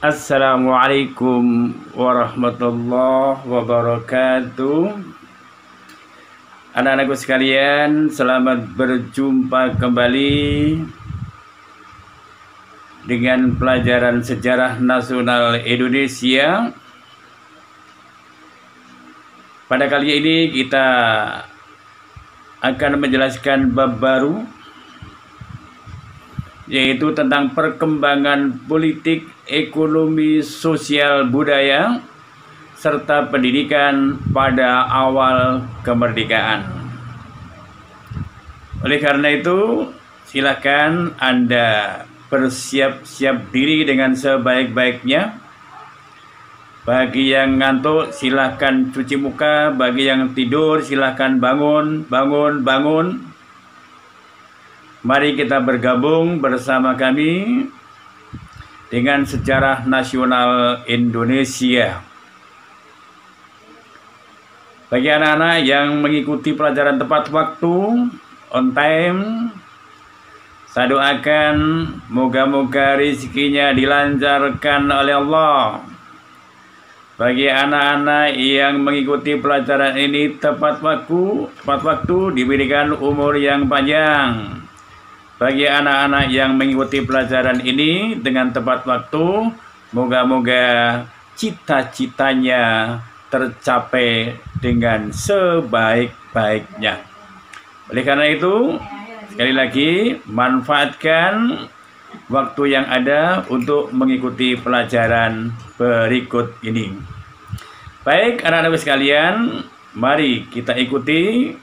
Assalamualaikum warahmatullahi wabarakatuh. Anak-anakku sekalian, selamat berjumpa kembali dengan pelajaran sejarah nasional Indonesia. Pada kali ini kita akan menjelaskan bab baru, yaitu tentang perkembangan politik, ekonomi, sosial, budaya, serta pendidikan pada awal kemerdekaan. Oleh karena itu, silakan Anda bersiap-siap diri dengan sebaik-baiknya. Bagi yang ngantuk, silakan cuci muka. Bagi yang tidur, silakan bangun. Mari kita bergabung bersama kami dengan sejarah nasional Indonesia. Bagi anak-anak yang mengikuti pelajaran tepat waktu, on time, saya doakan moga-moga rezekinya dilancarkan oleh Allah. Bagi anak-anak yang mengikuti pelajaran ini tepat waktu diberikan umur yang panjang. Bagi anak-anak yang mengikuti pelajaran ini dengan tepat waktu, moga-moga cita-citanya tercapai dengan sebaik-baiknya. Oleh karena itu, sekali lagi, manfaatkan waktu yang ada untuk mengikuti pelajaran berikut ini. Baik, anak-anak sekalian, mari kita ikuti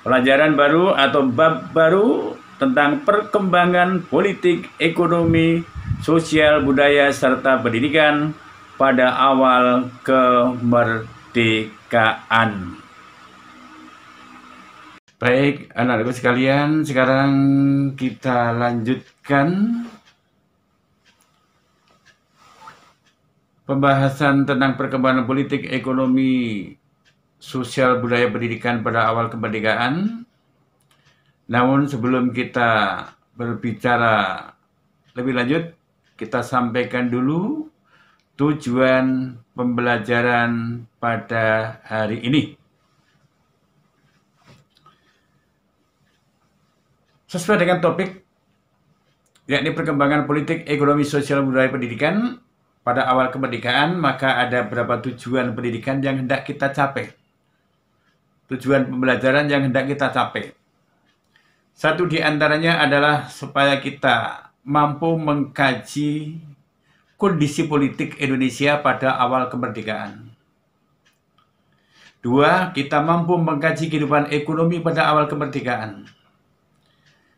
pelajaran baru atau bab baru tentang perkembangan politik, ekonomi, sosial, budaya, serta pendidikan pada awal kemerdekaan. Baik, anak-anak sekalian, sekarang kita lanjutkan pembahasan tentang perkembangan politik, ekonomi, sosial, budaya, pendidikan pada awal kemerdekaan. Namun sebelum kita berbicara lebih lanjut, kita sampaikan dulu tujuan pembelajaran pada hari ini. Sesuai dengan topik, yakni perkembangan politik, ekonomi, sosial, budaya, pendidikan pada awal kemerdekaan, maka ada beberapa tujuan pendidikan yang hendak kita capai. Tujuan pembelajaran yang hendak kita capai. Satu di antaranya adalah supaya kita mampu mengkaji kondisi politik Indonesia pada awal kemerdekaan. Dua, kita mampu mengkaji kehidupan ekonomi pada awal kemerdekaan.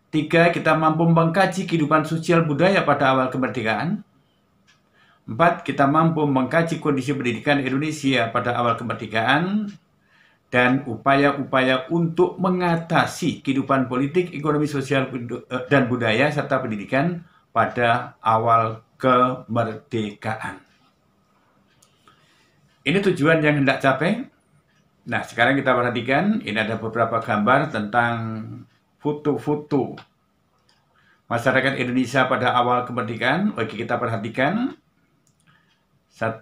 Tiga, kita mampu mengkaji kehidupan sosial budaya pada awal kemerdekaan. Empat, kita mampu mengkaji kondisi pendidikan Indonesia pada awal kemerdekaan. Dan upaya-upaya untuk mengatasi kehidupan politik, ekonomi, sosial, dan budaya, serta pendidikan pada awal kemerdekaan. Ini tujuan yang hendak capai. Nah, sekarang kita perhatikan, ini ada beberapa gambar tentang foto-foto masyarakat Indonesia pada awal kemerdekaan. Oke, kita perhatikan. 1,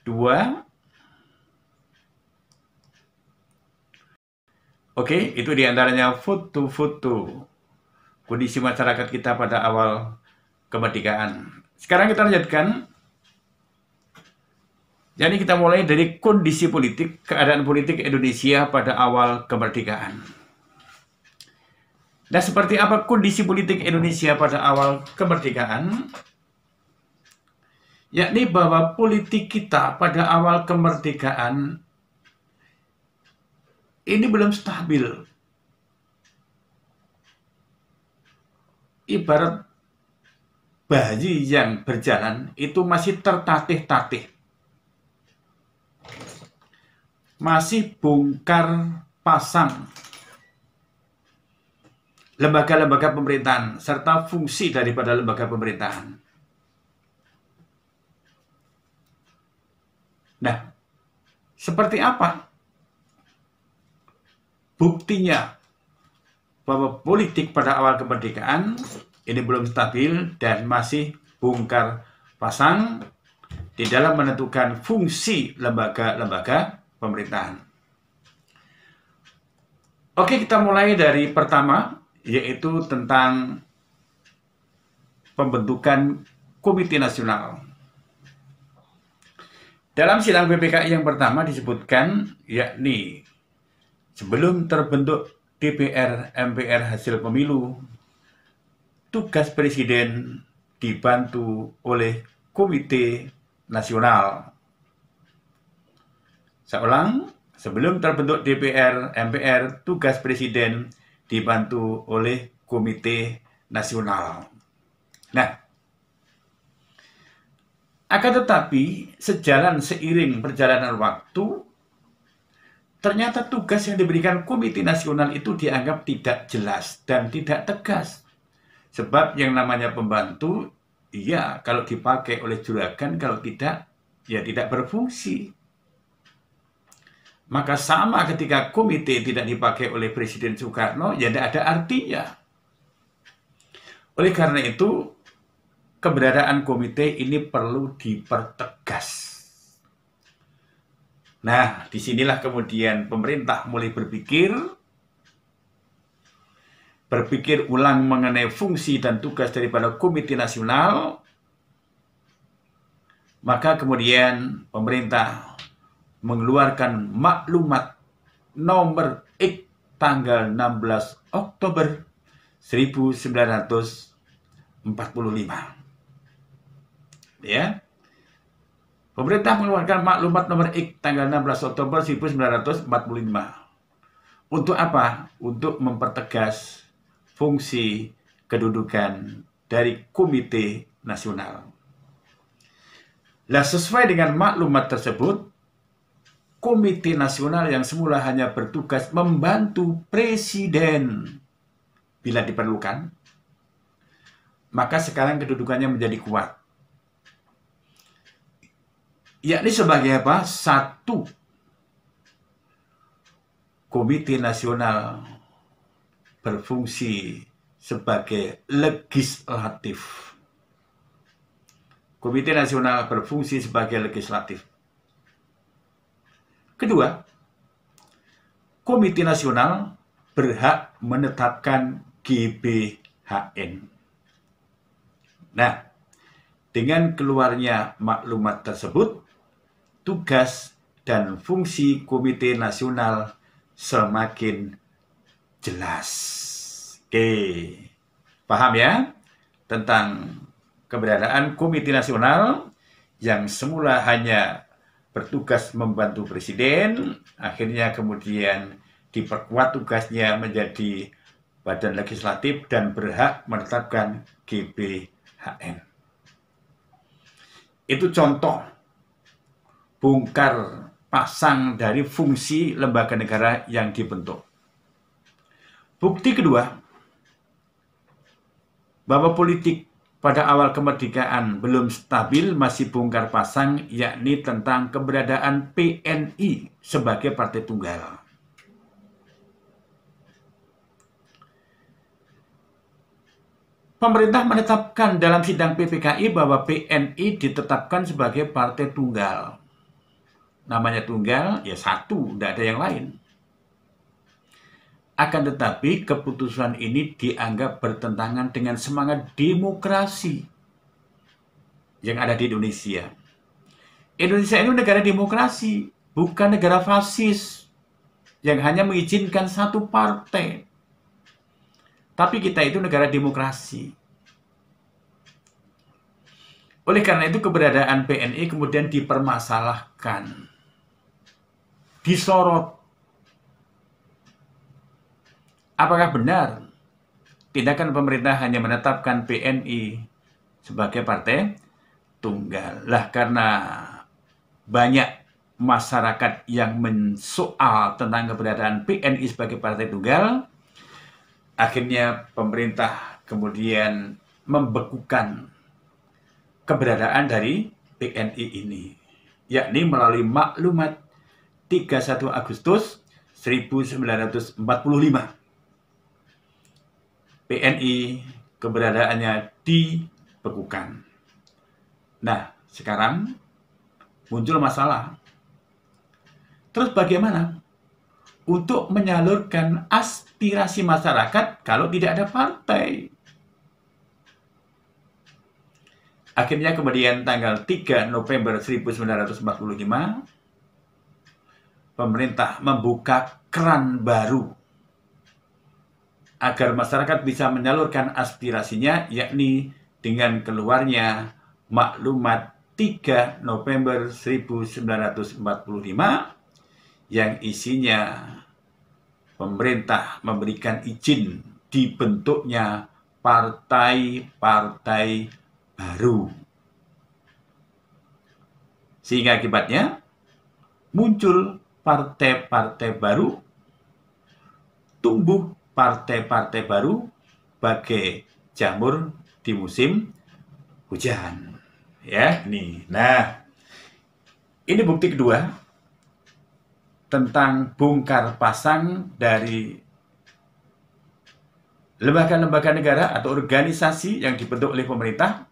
2. Oke, itu diantaranya foto-foto kondisi masyarakat kita pada awal kemerdekaan. Sekarang kita lanjutkan. Jadi kita mulai dari kondisi politik, keadaan politik Indonesia pada awal kemerdekaan. Nah, seperti apa kondisi politik Indonesia pada awal kemerdekaan? Yakni bahwa politik kita pada awal kemerdekaan ini belum stabil. Ibarat bayi yang berjalan itu masih tertatih-tatih. Masih bongkar pasang lembaga-lembaga pemerintahan serta fungsi daripada lembaga pemerintahan. Nah, seperti apa buktinya bahwa politik pada awal kemerdekaan ini belum stabil dan masih bongkar pasang di dalam menentukan fungsi lembaga-lembaga pemerintahan. Oke, kita mulai dari pertama, yaitu tentang pembentukan Komite Nasional. Dalam sidang PPKI yang pertama disebutkan, yakni sebelum terbentuk DPR MPR hasil pemilu, tugas Presiden dibantu oleh Komite Nasional. Saya ulang, sebelum terbentuk DPR MPR, tugas Presiden dibantu oleh Komite Nasional. Nah, akan tetapi, sejalan seiring perjalanan waktu, ternyata tugas yang diberikan Komite Nasional itu dianggap tidak jelas dan tidak tegas. Sebab yang namanya pembantu, ya kalau dipakai oleh juragan, kalau tidak, ya tidak berfungsi. Maka sama ketika komite tidak dipakai oleh Presiden Soekarno, ya tidak ada artinya. Oleh karena itu, keberadaan komite ini perlu dipertegas. Nah, disinilah kemudian pemerintah mulai berpikir ulang mengenai fungsi dan tugas daripada Komite Nasional. Maka kemudian pemerintah mengeluarkan maklumat nomor X tanggal 16 Oktober 1945. Ya. Pemerintah mengeluarkan maklumat nomor X tanggal 16 Oktober 1945. Untuk apa? Untuk mempertegas fungsi kedudukan dari Komite Nasional. Nah, sesuai dengan maklumat tersebut, Komite Nasional yang semula hanya bertugas membantu Presiden bila diperlukan, maka sekarang kedudukannya menjadi kuat. Yakni sebagai apa? Satu, Komite Nasional berfungsi sebagai legislatif. Komite Nasional berfungsi sebagai legislatif. Kedua, Komite Nasional berhak menetapkan GBHN. Nah, dengan keluarnya maklumat tersebut, tugas dan fungsi Komite Nasional semakin jelas. Oke, paham ya tentang keberadaan Komite Nasional yang semula hanya bertugas membantu Presiden, akhirnya kemudian diperkuat tugasnya menjadi badan legislatif dan berhak menetapkan GBHN. Itu contoh bongkar pasang dari fungsi lembaga negara yang dibentuk. Bukti kedua, bahwa politik pada awal kemerdekaan belum stabil, masih bongkar pasang, yakni tentang keberadaan PNI sebagai partai tunggal. Pemerintah menetapkan dalam sidang PPKI bahwa PNI ditetapkan sebagai partai tunggal. Namanya tunggal, ya satu, tidak ada yang lain. Akan tetapi keputusan ini dianggap bertentangan dengan semangat demokrasi yang ada di Indonesia. Indonesia ini negara demokrasi, bukan negara fasis yang hanya mengizinkan satu partai. Tapi kita itu negara demokrasi. Oleh karena itu keberadaan PNI kemudian dipermasalahkan, disorot. Apakah benar tindakan pemerintah hanya menetapkan PNI sebagai partai tunggal? Lah, karena banyak masyarakat yang mensoal tentang keberadaan PNI sebagai partai tunggal, akhirnya pemerintah kemudian membekukan keberadaan dari PNI ini, yakni melalui maklumat 31 Agustus 1945. PNI keberadaannya dibekukan. Nah, sekarang muncul masalah. Terus bagaimana untuk menyalurkan aspirasi masyarakat kalau tidak ada partai? Akhirnya kemudian tanggal 3 November 1945, pemerintah membuka keran baru agar masyarakat bisa menyalurkan aspirasinya, yakni dengan keluarnya maklumat 3 November 1945 yang isinya pemerintah memberikan izin dibentuknya partai-partai baru. Sehingga akibatnya muncul partai-partai baru, tumbuh partai-partai baru bagai jamur di musim hujan. Ya, nih. Nah, ini bukti kedua tentang bongkar pasang dari lembaga-lembaga negara atau organisasi yang dibentuk oleh pemerintah.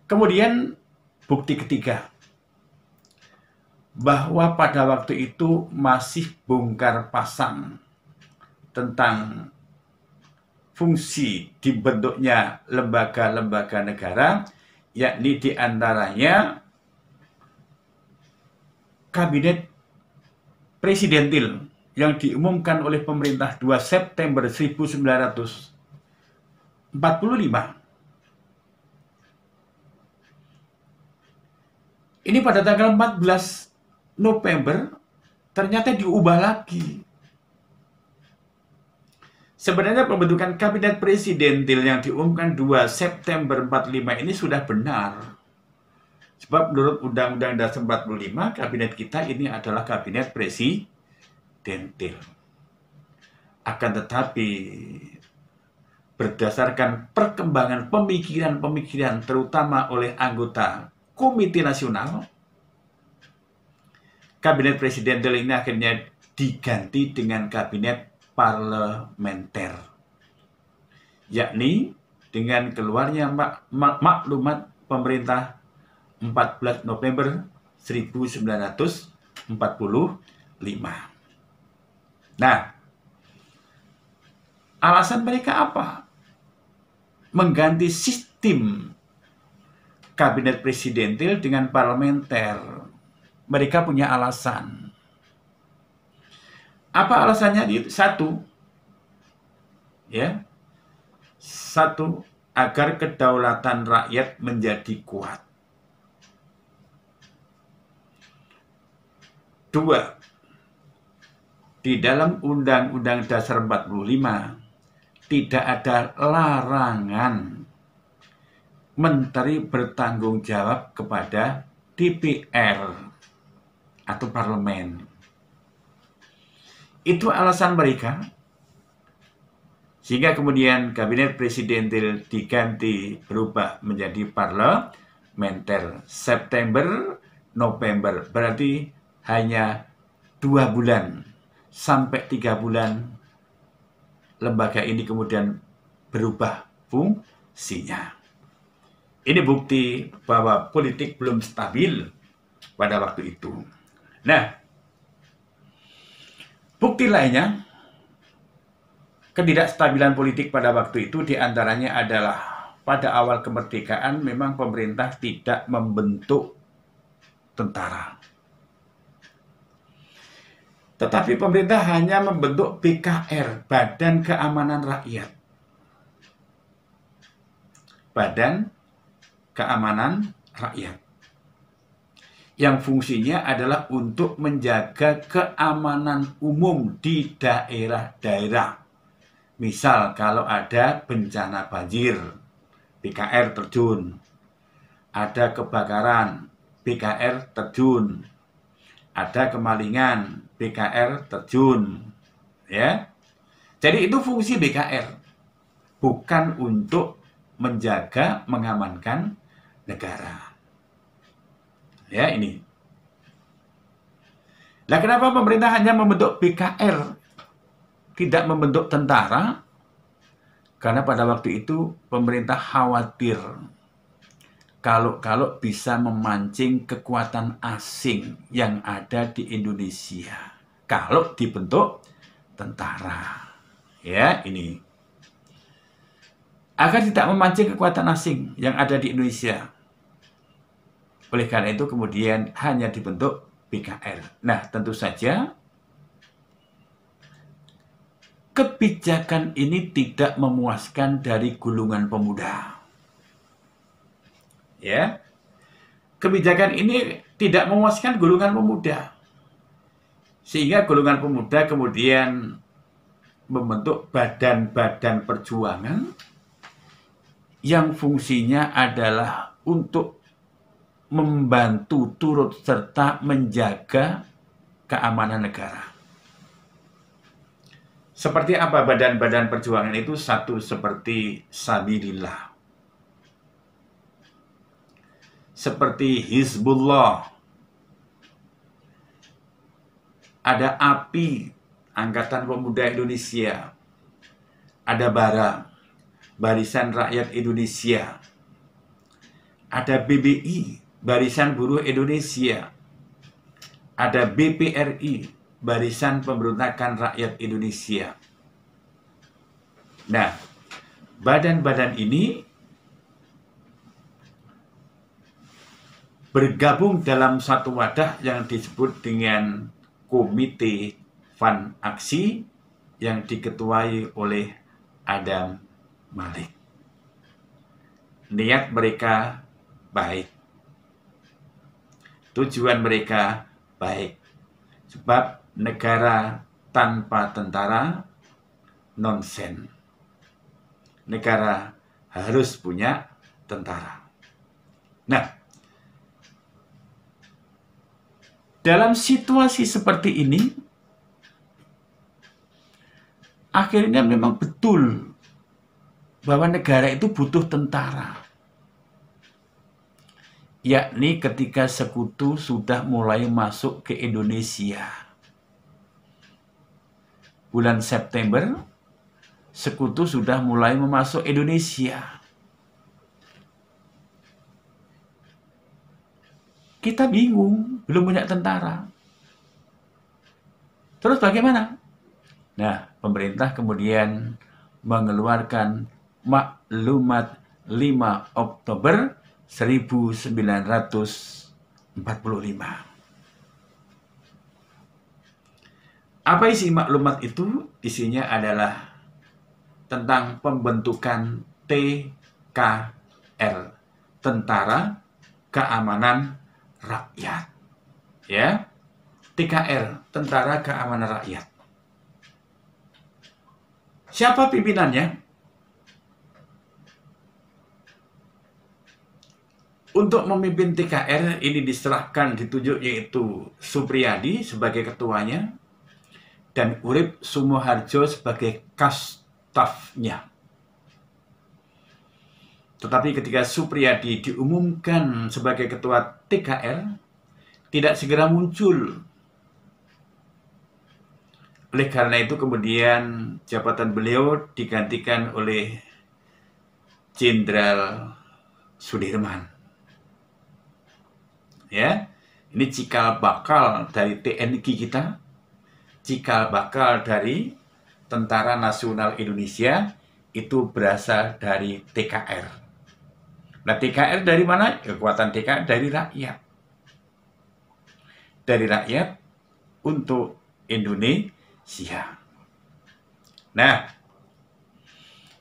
Kemudian bukti ketiga, bahwa pada waktu itu masih bongkar pasang tentang fungsi dibentuknya lembaga-lembaga negara, yakni diantaranya Kabinet Presidentil yang diumumkan oleh pemerintah 2 September 1945. Ini pada tanggal 14 November ternyata diubah lagi. Sebenarnya pembentukan Kabinet Presidentil yang diumumkan 2 September 45 ini sudah benar. Sebab menurut Undang-Undang Dasar 45, kabinet kita ini adalah Kabinet Presidentil. Akan tetapi, berdasarkan perkembangan pemikiran-pemikiran terutama oleh anggota Komite Nasional, Kabinet Presidentil ini akhirnya diganti dengan Kabinet Parlementer, yakni dengan keluarnya maklumat pemerintah 14 November 1945. Nah, alasan mereka apa? Mengganti sistem Kabinet Presidentil dengan parlementer. Mereka punya alasan. Apa alasannya? Satu, agar kedaulatan rakyat menjadi kuat. 2, di dalam Undang-Undang Dasar 45 tidak ada larangan menteri bertanggung jawab kepada DPR atau parlemen. Itu alasan mereka. Sehingga kemudian Kabinet Presidentil diganti berubah menjadi parlementer. September, November, berarti hanya 2 bulan sampai 3 bulan lembaga ini kemudian berubah fungsinya. Ini bukti bahwa politik belum stabil pada waktu itu. Nah, bukti lainnya, ketidakstabilan politik pada waktu itu diantaranya adalah pada awal kemerdekaan memang pemerintah tidak membentuk tentara. Tetapi pemerintah hanya membentuk BKR, Badan Keamanan Rakyat. Badan Keamanan Rakyat. Yang fungsinya adalah untuk menjaga keamanan umum di daerah-daerah. Misal kalau ada bencana banjir, BKR terjun. Ada kebakaran, BKR terjun. Ada kemalingan, BKR terjun. Ya. Jadi itu fungsi BKR. Bukan untuk menjaga, mengamankan negara. Ya, ini. Nah, kenapa pemerintah hanya membentuk BKR tidak membentuk tentara karena pada waktu itu pemerintah khawatir kalau bisa memancing kekuatan asing yang ada di Indonesia kalau dibentuk tentara. Ya, ini. Agar tidak memancing kekuatan asing yang ada di Indonesia. Oleh karena itu kemudian hanya dibentuk BKR. Nah, tentu saja kebijakan ini tidak memuaskan dari golongan pemuda. Ya. Kebijakan ini tidak memuaskan golongan pemuda. Sehingga golongan pemuda kemudian membentuk badan-badan perjuangan yang fungsinya adalah untuk membantu turut serta menjaga keamanan negara. Seperti apa badan-badan perjuangan itu? Satu, seperti Sabilillah, seperti Hizbullah, ada API, Angkatan Pemuda Indonesia, ada BARA, Barisan Rakyat Indonesia, ada BBI, Barisan Buruh Indonesia, ada BPRI, Barisan Pemberontakan Rakyat Indonesia. Nah, badan-badan ini bergabung dalam satu wadah yang disebut dengan Komite Fund Aksi yang diketuai oleh Adam Malik. Niat mereka baik. Tujuan mereka baik. Sebab negara tanpa tentara nonsen. Negara harus punya tentara. Nah, dalam situasi seperti ini, akhirnya memang betul bahwa negara itu butuh tentara. Yakni ketika sekutu sudah mulai masuk ke Indonesia. Bulan September, sekutu sudah mulai memasuk Indonesia. Kita bingung, belum punya tentara. Terus bagaimana? Nah, pemerintah kemudian mengeluarkan maklumat 5 Oktober 1945. Apa isi maklumat itu? Isinya adalah tentang pembentukan TKR, Tentara Keamanan Rakyat. Ya, TKR, Tentara Keamanan Rakyat. Siapa pimpinannya? Untuk memimpin TKR ini diserahkan, ditunjuk yaitu Supriyadi sebagai ketuanya dan Urip Sumoharjo sebagai kastafnya. Tetapi ketika Supriyadi diumumkan sebagai ketua TKR, tidak segera muncul. Oleh karena itu kemudian jabatan beliau digantikan oleh Jenderal Sudirman. Ya, ini cikal bakal dari TNI kita, cikal bakal dari Tentara Nasional Indonesia itu berasal dari TKR. Nah, TKR dari mana? Kekuatan TKR dari rakyat. Dari rakyat untuk Indonesia. Nah,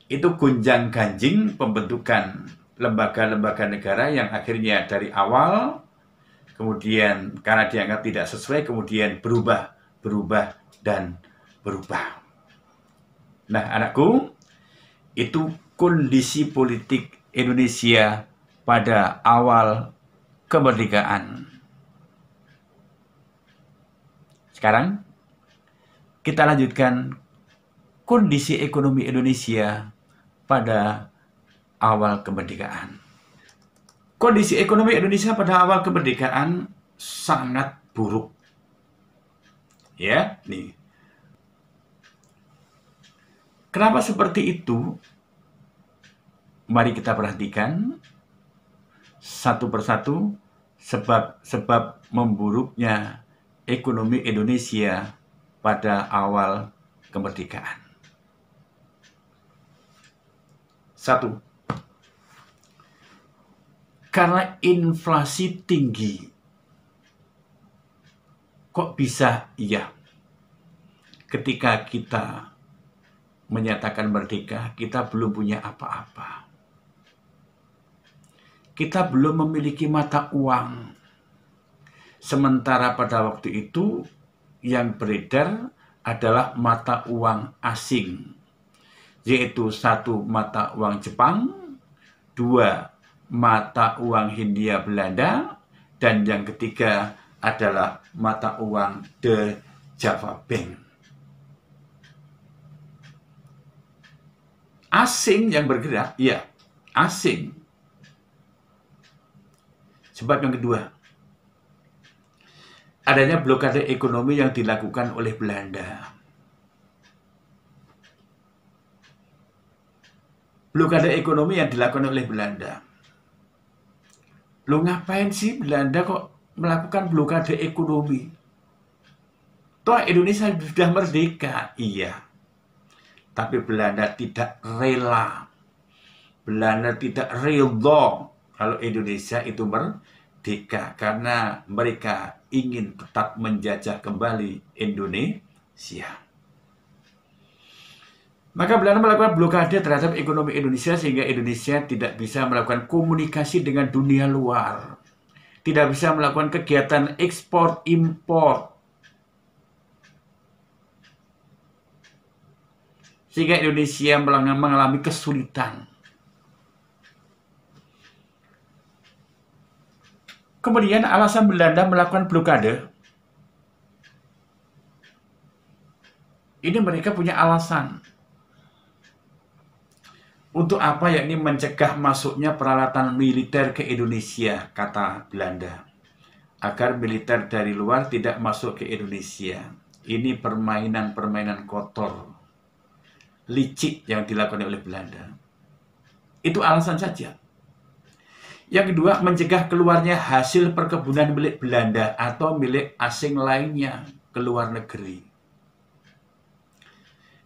itu gonjang-ganjing pembentukan lembaga-lembaga negara yang akhirnya dari awal, kemudian karena dianggap tidak sesuai, kemudian berubah, dan berubah. Nah, anakku, itu kondisi politik Indonesia pada awal kemerdekaan. Sekarang, kita lanjutkan kondisi ekonomi Indonesia pada awal kemerdekaan. Kondisi ekonomi Indonesia pada awal kemerdekaan sangat buruk. Ya, nih. Kenapa seperti itu? Mari kita perhatikan satu persatu sebab-sebab memburuknya ekonomi Indonesia pada awal kemerdekaan. Satu, karena inflasi tinggi. Kok bisa iya? Ketika kita menyatakan merdeka, kita belum punya apa-apa. Kita belum memiliki mata uang. Sementara pada waktu itu yang beredar adalah mata uang asing, yaitu satu mata uang Jepang, dua mata uang Hindia Belanda, dan yang ketiga adalah mata uang The Java Bank. Asing yang bergerak, ya, asing. Sebab yang kedua, adanya blokade ekonomi yang dilakukan oleh Belanda. Blokade ekonomi yang dilakukan oleh Belanda. Lo ngapain sih Belanda kok melakukan blokade ekonomi? Toh Indonesia sudah merdeka, iya. Tapi Belanda tidak rela. Belanda tidak ridho kalau Indonesia itu merdeka, karena mereka ingin tetap menjajah kembali Indonesia. Maka Belanda melakukan blokade terhadap ekonomi Indonesia sehingga Indonesia tidak bisa melakukan komunikasi dengan dunia luar. Tidak bisa melakukan kegiatan ekspor impor. Sehingga Indonesia mengalami kesulitan. Kemudian alasan Belanda melakukan blokade, ini mereka punya alasan. Untuk apa? Yakni mencegah masuknya peralatan militer ke Indonesia, kata Belanda. Agar militer dari luar tidak masuk ke Indonesia. Ini permainan-permainan kotor, licik yang dilakukan oleh Belanda. Itu alasan saja. Yang kedua, mencegah keluarnya hasil perkebunan milik Belanda atau milik asing lainnya ke luar negeri.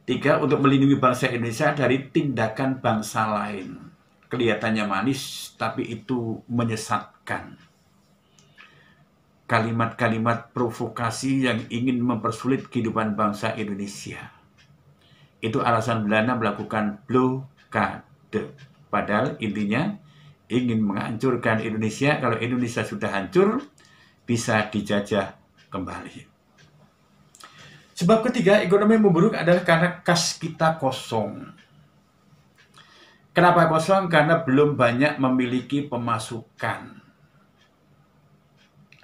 Tiga, untuk melindungi bangsa Indonesia dari tindakan bangsa lain. Kelihatannya manis, tapi itu menyesatkan. Kalimat-kalimat provokasi yang ingin mempersulit kehidupan bangsa Indonesia. Itu alasan Belanda melakukan blokade. Padahal intinya ingin menghancurkan Indonesia. Kalau Indonesia sudah hancur, bisa dijajah kembali. Sebab ketiga, ekonomi memburuk adalah karena kas kita kosong. Kenapa kosong? Karena belum banyak memiliki pemasukan.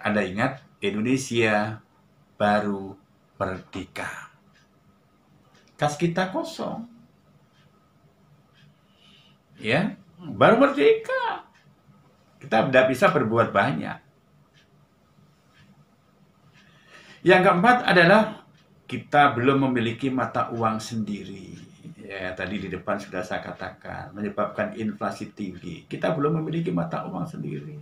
Anda ingat, Indonesia baru merdeka. Kas kita kosong. Ya, baru merdeka. Kita tidak bisa berbuat banyak. Yang keempat adalah kita belum memiliki mata uang sendiri. Ya, tadi di depan sudah saya katakan, menyebabkan inflasi tinggi. Kita belum memiliki mata uang sendiri.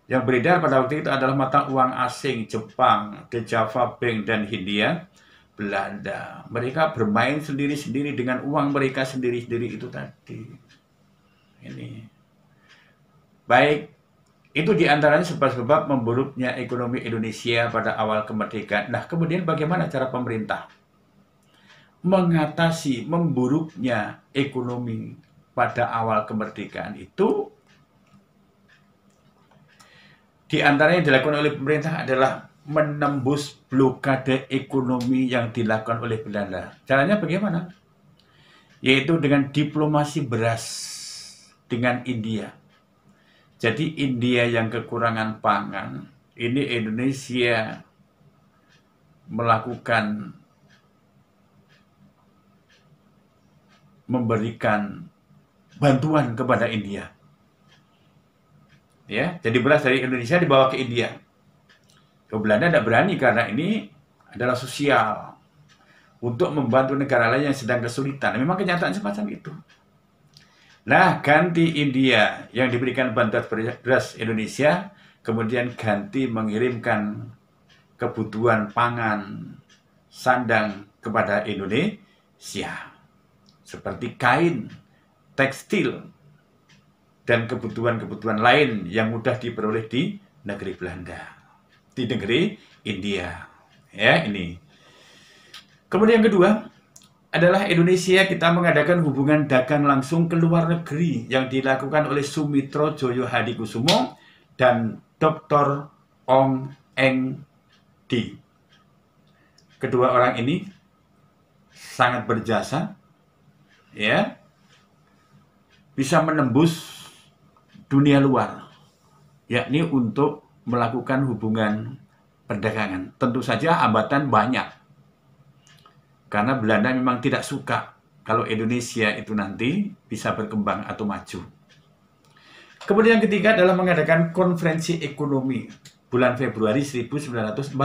Yang beredar pada waktu itu adalah mata uang asing, Jepang, The Java Bank, dan Hindia Belanda. Mereka bermain sendiri-sendiri dengan uang mereka sendiri-sendiri itu tadi. Ini. Baik, itu diantaranya sebab-sebab memburuknya ekonomi Indonesia pada awal kemerdekaan. Nah, kemudian bagaimana cara pemerintah mengatasi memburuknya ekonomi pada awal kemerdekaan itu? Di antara yang dilakukan oleh pemerintah adalah menembus blokade ekonomi yang dilakukan oleh Belanda. Caranya bagaimana? Yaitu dengan diplomasi beras dengan India. Jadi India yang kekurangan pangan, ini Indonesia melakukan memberikan bantuan kepada India. Ya, jadi beras dari Indonesia dibawa ke India. Ke Belanda tidak berani karena ini adalah sosial. untuk membantu negara lain yang sedang kesulitan. Memang kenyataan semacam itu. Nah, ganti India yang diberikan bantuan beras Indonesia, kemudian ganti mengirimkan kebutuhan pangan, sandang kepada Indonesia. Seperti kain, tekstil, dan kebutuhan-kebutuhan lain yang mudah diperoleh di negeri Belanda, di negeri India. Ya, ini. Kemudian yang kedua adalah Indonesia kita mengadakan hubungan dagang langsung ke luar negeri yang dilakukan oleh Sumitro Joyo Hadikusumo dan Dr. Ong Eng Di. Kedua orang ini sangat berjasa, ya, bisa menembus dunia luar, yakni untuk melakukan hubungan perdagangan. Tentu saja hambatan banyak, karena Belanda memang tidak suka kalau Indonesia itu nanti bisa berkembang atau maju. Kemudian yang ketiga adalah mengadakan konferensi ekonomi bulan Februari 1946.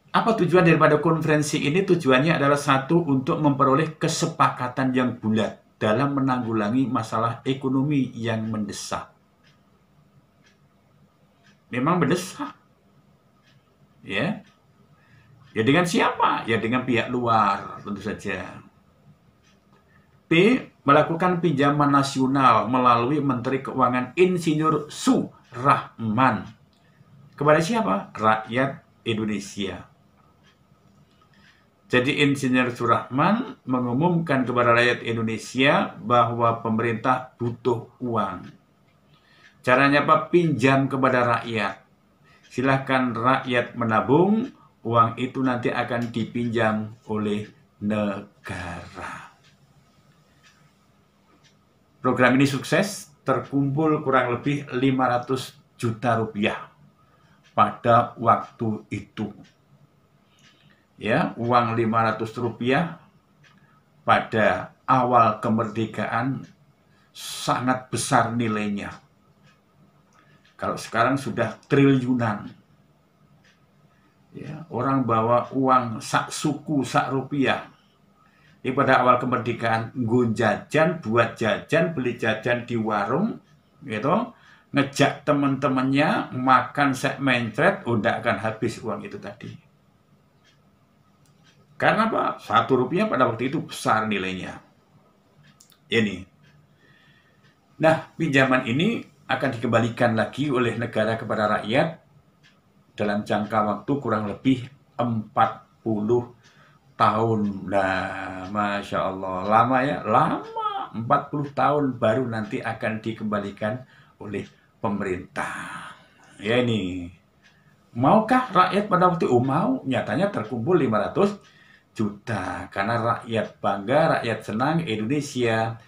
Apa tujuan daripada konferensi ini? Tujuannya adalah satu, untuk memperoleh kesepakatan yang bulat dalam menanggulangi masalah ekonomi yang mendesak. Memang mendesak. Ya. Ya dengan siapa? Ya dengan pihak luar, tentu saja. B. Melakukan pinjaman nasional melalui Menteri Keuangan Insinyur Surahman. Kepada siapa? Rakyat Indonesia. Jadi Insinyur Surahman mengumumkan kepada rakyat Indonesia bahwa pemerintah butuh uang. Caranya apa? Pinjam kepada rakyat. Silahkan rakyat menabung, uang itu nanti akan dipinjam oleh negara. Program ini sukses, terkumpul kurang lebih 500 juta rupiah pada waktu itu. Ya, uang 500 rupiah pada awal kemerdekaan sangat besar nilainya. Kalau sekarang sudah triliunan. Ya, orang bawa uang sak suku, sak rupiah. Ini pada awal kemerdekaan, nggo jajan, buat jajan, beli jajan di warung, gitu, ngejak teman-temannya makan sek mencret, udah akan habis uang itu tadi. Karena apa? 1 rupiah pada waktu itu besar nilainya. Ini. Nah, pinjaman ini akan dikembalikan lagi oleh negara kepada rakyat dalam jangka waktu kurang lebih 40 tahun. Nah, Masya Allah. Lama ya? Lama. 40 tahun baru nanti akan dikembalikan oleh pemerintah. Ya ini. Maukah rakyat pada waktu itu? Mau. Nyatanya terkumpul 500 juta. Karena rakyat bangga, rakyat senang, Indonesia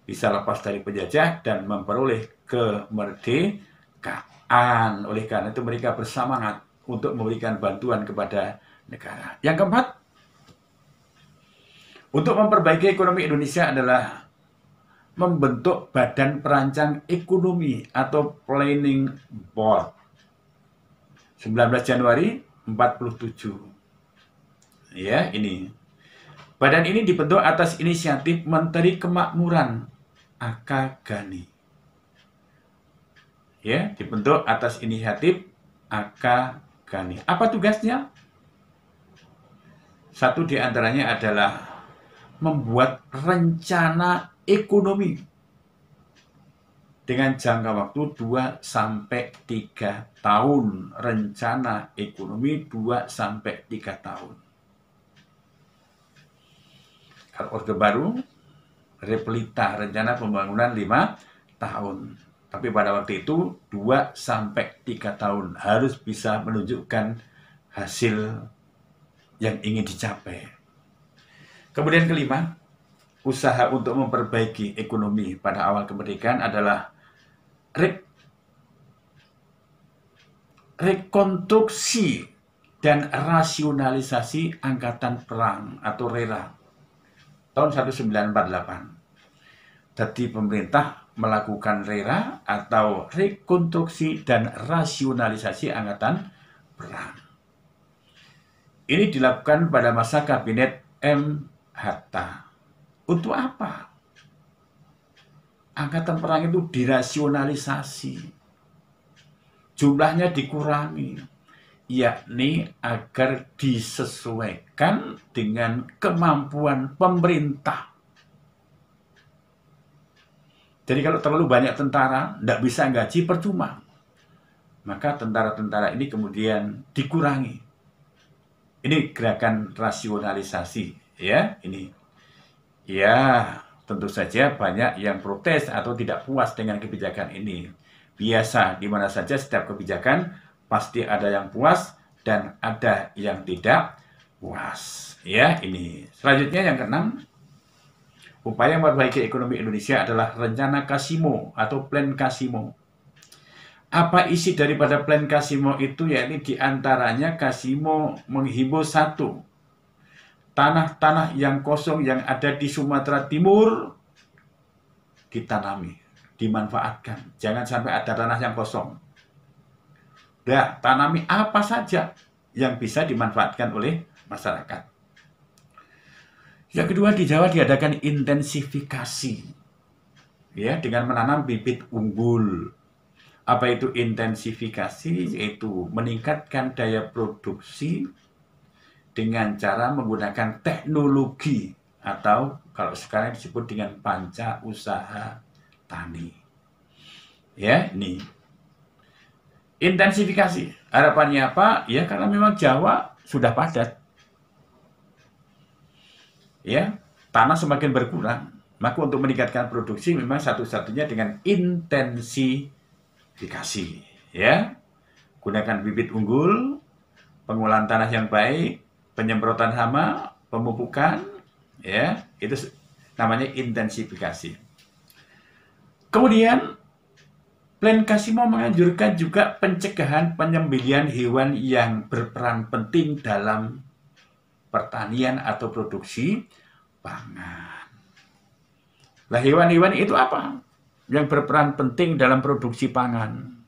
bisa lepas dari penjajah dan memperoleh kemerdekaan. Oleh karena itu mereka bersemangat untuk memberikan bantuan kepada negara. Yang keempat, untuk memperbaiki ekonomi Indonesia adalah membentuk Badan Perancang Ekonomi atau Planning Board. 19 Januari 47. Ya, ini. Badan ini dibentuk atas inisiatif Menteri Kemakmuran A.K. Ghani. Ya, dibentuk atas inisiatif A.K. Ghani. Apa tugasnya? Satu di antaranya adalah membuat rencana ekonomi dengan jangka waktu 2-3 tahun. Rencana ekonomi 2-3 tahun. Kalau Orde Baru, Repelita, rencana pembangunan 5 tahun. Tapi pada waktu itu 2-3 tahun harus bisa menunjukkan hasil yang ingin dicapai. Kemudian kelima, usaha untuk memperbaiki ekonomi pada awal kemerdekaan adalah rekonstruksi dan rasionalisasi angkatan perang atau RERA tahun 1948. Jadi pemerintah melakukan RERA atau rekonstruksi dan rasionalisasi angkatan perang. Ini dilakukan pada masa kabinet M. Hatta. Untuk apa? Angkatan perang itu dirasionalisasi. Jumlahnya dikurangi, yakni agar disesuaikan dengan kemampuan pemerintah. Jadi kalau terlalu banyak tentara, tidak bisa gaji percuma. Maka tentara-tentara ini kemudian dikurangi. Ini gerakan rasionalisasi, ya. Ini, ya, tentu saja banyak yang protes atau tidak puas dengan kebijakan ini. Biasa, di mana saja setiap kebijakan pasti ada yang puas dan ada yang tidak puas. Ya, ini. Selanjutnya yang keenam, upaya memperbaiki ekonomi Indonesia adalah rencana Kasimo atau Plan Kasimo. Apa isi daripada Plan Kasimo itu? Yakni diantaranya Kasimo menghimbau satu, tanah-tanah yang kosong yang ada di Sumatera Timur ditanami, dimanfaatkan. Jangan sampai ada tanah yang kosong. Nah, tanami apa saja yang bisa dimanfaatkan oleh masyarakat. Yang kedua, di Jawa diadakan intensifikasi, ya, dengan menanam bibit unggul. Apa itu intensifikasi? Yaitu meningkatkan daya produksi dengan cara menggunakan teknologi atau kalau sekarang disebut dengan panca usaha tani. Ya, ini intensifikasi. Harapannya apa? Ya, karena memang Jawa sudah padat. Ya, tanah semakin berkurang. Maka untuk meningkatkan produksi memang satu-satunya dengan intensifikasi. Ya, gunakan bibit unggul, pengolahan tanah yang baik, penyemprotan hama, pemupukan, ya, itu namanya intensifikasi. Kemudian Plan Kasimo menganjurkan juga pencegahan penyembelihan hewan yang berperan penting dalam pertanian atau produksi pangan. Lah, hewan-hewan itu apa yang berperan penting dalam produksi pangan?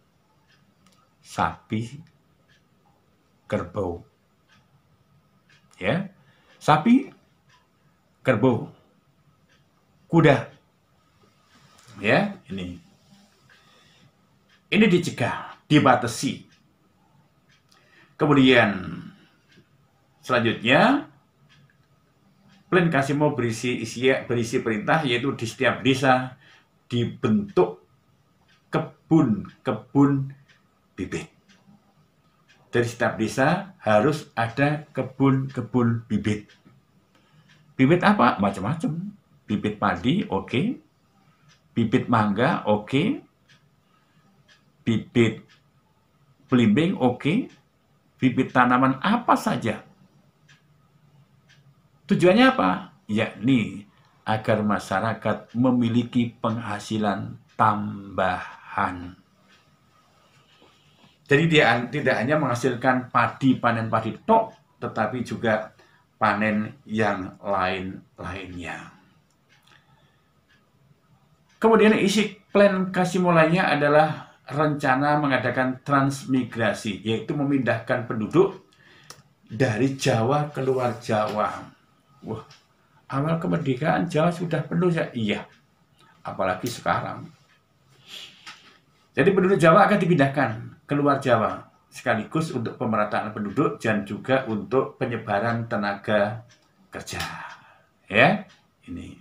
Sapi, kerbau. Ya, sapi, kerbau, kuda. Ya, ini dicegah, dibatasi. Kemudian selanjutnya Plan Kasimo berisi perintah, yaitu di setiap desa dibentuk kebun bibit. Dari setiap desa harus ada kebun bibit. Bibit apa? Macam-macam. Bibit padi, oke. Bibit mangga, oke. Bibit belimbing, oke. Bibit tanaman apa saja. Tujuannya apa? Yakni agar masyarakat memiliki penghasilan tambahan. Jadi dia tidak hanya menghasilkan panen padi tok, tetapi juga panen yang lainnya. Kemudian isi Plan Kasimo lainnya adalah rencana mengadakan transmigrasi, yaitu memindahkan penduduk dari Jawa keluar Jawa. Wah, awal kemerdekaan Jawa sudah penuh ya? Iya, apalagi sekarang. Jadi penduduk Jawa akan dipindahkan keluar Jawa, sekaligus untuk pemerataan penduduk dan juga untuk penyebaran tenaga kerja. Ya, ini.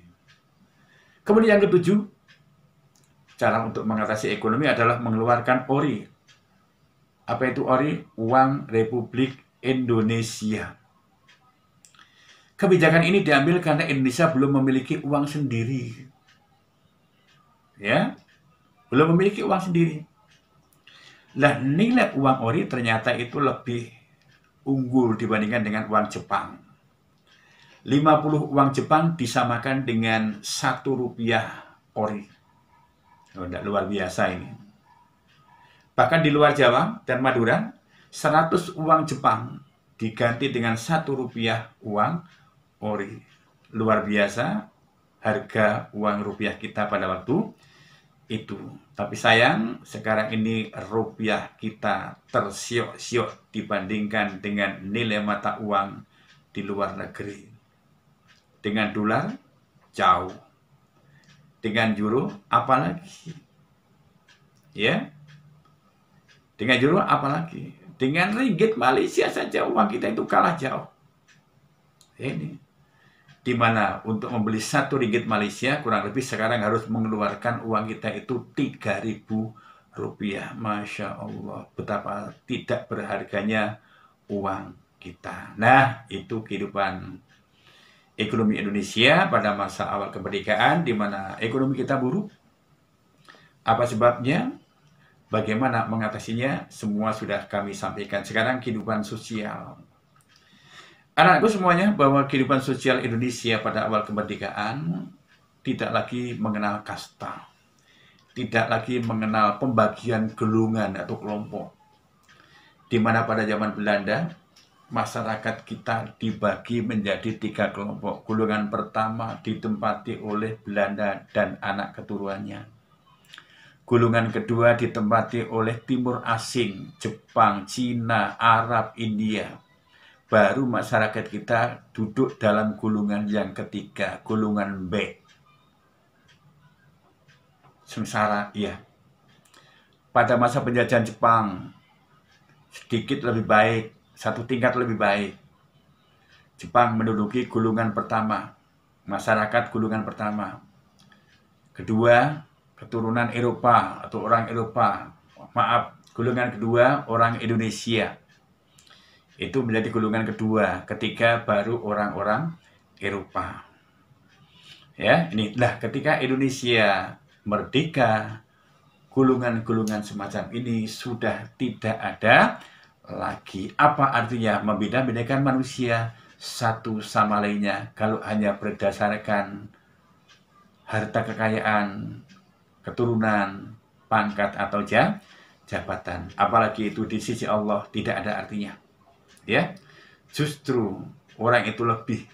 Kemudian yang ketujuh, cara untuk mengatasi ekonomi adalah mengeluarkan ORI. Apa itu ORI? Uang Republik Indonesia. Kebijakan ini diambil karena Indonesia belum memiliki uang sendiri. Ya, belum memiliki uang sendiri. Nah, nilai uang ORI ternyata itu lebih unggul dibandingkan dengan uang Jepang. 50 uang Jepang disamakan dengan 1 rupiah ORI. Oh, tidak luar biasa ini. Bahkan di luar Jawa dan Madura, 100 uang Jepang diganti dengan 1 rupiah uang ORI. Luar biasa harga uang rupiah kita pada waktu itu. Tapi sayang, sekarang ini rupiah kita tersiok-siok dibandingkan dengan nilai mata uang di luar negeri. Dengan dolar, jauh. Dengan euro, apalagi. Ya, dengan euro, apalagi. Dengan ringgit Malaysia saja uang kita itu kalah jauh. Ini. Di mana untuk membeli 1 ringgit Malaysia kurang lebih sekarang harus mengeluarkan uang kita itu 3.000 rupiah. Masya Allah, betapa tidak berharganya uang kita. Nah, itu kehidupan ekonomi Indonesia pada masa awal kemerdekaan, di mana ekonomi kita buruk. Apa sebabnya? Bagaimana mengatasinya? Semua sudah kami sampaikan. Sekarang kehidupan sosial. Anakku semuanya, bahwa kehidupan sosial Indonesia pada awal kemerdekaan tidak lagi mengenal kasta, tidak lagi mengenal pembagian golongan atau kelompok. Di mana pada zaman Belanda, masyarakat kita dibagi menjadi 3 kelompok. Golongan pertama ditempati oleh Belanda dan anak keturunannya. Golongan kedua ditempati oleh timur asing, Jepang, Cina, Arab, India. Baru masyarakat kita duduk dalam golongan yang ketiga, golongan B. Sengsara, ya. Pada masa penjajahan Jepang, sedikit lebih baik, 1 tingkat lebih baik. Jepang menduduki golongan pertama, masyarakat golongan pertama. Kedua, keturunan Eropa atau orang Eropa. Maaf, golongan kedua orang Indonesia. Itu menjadi golongan kedua, ketiga baru orang-orang Eropa. Ya, inilah ketika Indonesia merdeka, golongan-golongan semacam ini sudah tidak ada lagi. Apa artinya membeda-bedakan manusia satu sama lainnya kalau hanya berdasarkan harta kekayaan, keturunan, pangkat atau jabatan. Apalagi itu di sisi Allah tidak ada artinya. Ya, justru orang itu lebih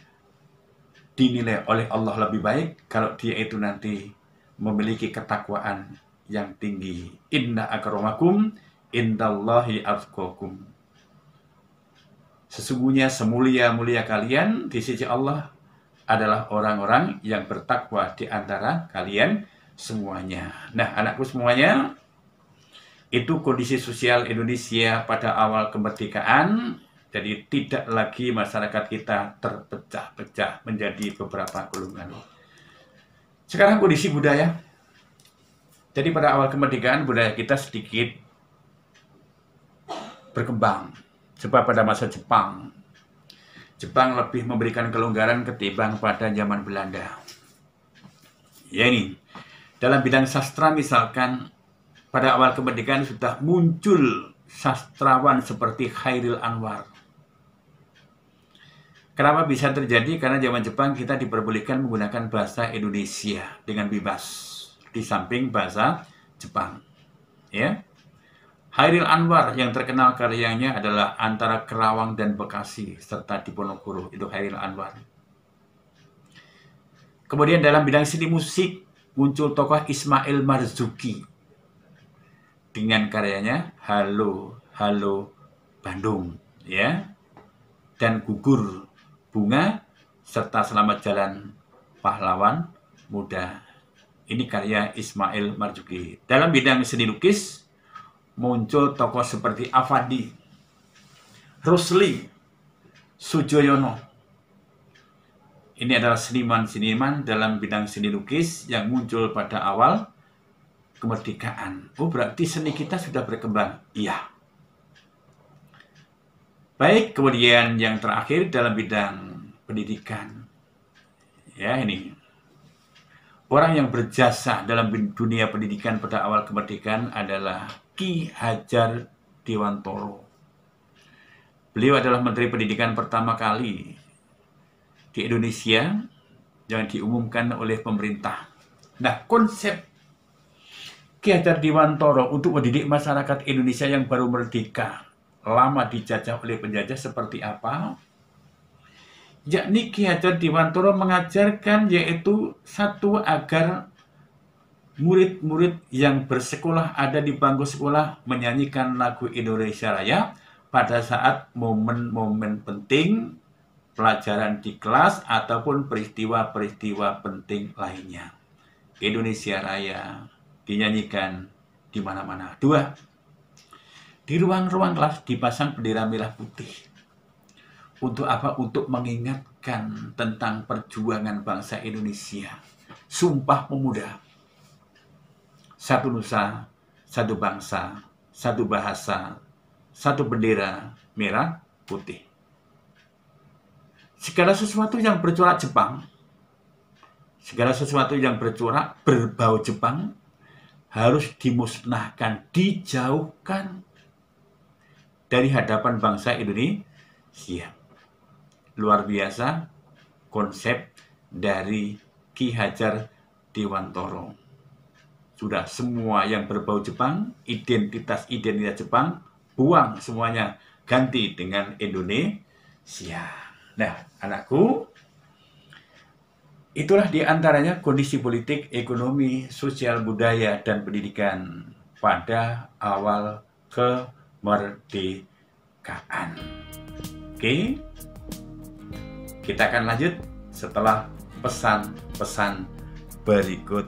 dinilai oleh Allah lebih baik kalau dia itu nanti memiliki ketakwaan yang tinggi. Inna akramakum indallahi atqakum. Sesungguhnya semulia-mulia kalian di sisi Allah adalah orang-orang yang bertakwa di antara kalian semuanya. Nah, anakku semuanya, itu kondisi sosial Indonesia pada awal kemerdekaan. Jadi tidak lagi masyarakat kita terpecah-pecah menjadi beberapa golongan. Sekarang kondisi budaya. Jadi pada awal kemerdekaan budaya kita sedikit berkembang. Sebab pada masa Jepang lebih memberikan kelonggaran ketimbang pada zaman Belanda. Ya, ini dalam bidang sastra misalkan pada awal kemerdekaan sudah muncul sastrawan seperti Chairil Anwar. Kenapa bisa terjadi? Karena zaman Jepang kita diperbolehkan menggunakan bahasa Indonesia dengan bebas di samping bahasa Jepang. Ya, Chairil Anwar yang terkenal karyanya adalah Antara Kerawang dan Bekasi serta Diponegoro, itu Chairil Anwar. Kemudian dalam bidang seni musik muncul tokoh Ismail Marzuki dengan karyanya Halo Halo Bandung, ya, dan Gugur Bunga serta Selamat Jalan Pahlawan Muda. Ini karya Ismail Marzuki. Dalam bidang seni lukis muncul tokoh seperti Avandi, Rusli, Sujoyono. Ini adalah seniman-seniman dalam bidang seni lukis yang muncul pada awal kemerdekaan. Oh, berarti seni kita sudah berkembang. Iya. Baik, kemudian yang terakhir dalam bidang pendidikan. Ya, ini. Orang yang berjasa dalam dunia pendidikan pada awal kemerdekaan adalah Ki Hajar Dewantoro. Beliau adalah Menteri Pendidikan pertama kali di Indonesia yang diumumkan oleh pemerintah. Nah, konsep Ki Hajar Dewantoro untuk mendidik masyarakat Indonesia yang baru merdeka, lama dijajah oleh penjajah seperti apa? Yakni Ki Hajar Dewantoro mengajarkan yaitu satu, agar murid-murid yang bersekolah ada di bangku sekolah menyanyikan lagu Indonesia Raya pada saat momen-momen penting pelajaran di kelas ataupun peristiwa-peristiwa penting lainnya. Indonesia Raya dinyanyikan di mana-mana. 2. Di ruang-ruang kelas dipasang bendera merah putih. Untuk apa? Untuk mengingatkan tentang perjuangan bangsa Indonesia. Sumpah Pemuda. Satu nusa, satu bangsa, satu bahasa, satu bendera merah putih. Segala sesuatu yang bercorak Jepang, segala sesuatu yang bercorak berbau Jepang harus dimusnahkan, dijauhkan dari hadapan bangsa Indonesia. Luar biasa konsep dari Ki Hajar Dewantara. Sudah semua yang berbau Jepang, identitas Jepang, buang semuanya, ganti dengan Indonesia. Nah, anakku, itulah diantaranya kondisi politik, ekonomi, sosial, budaya, dan pendidikan pada awal kemerdekaan. Oke, kita akan lanjut setelah pesan-pesan berikut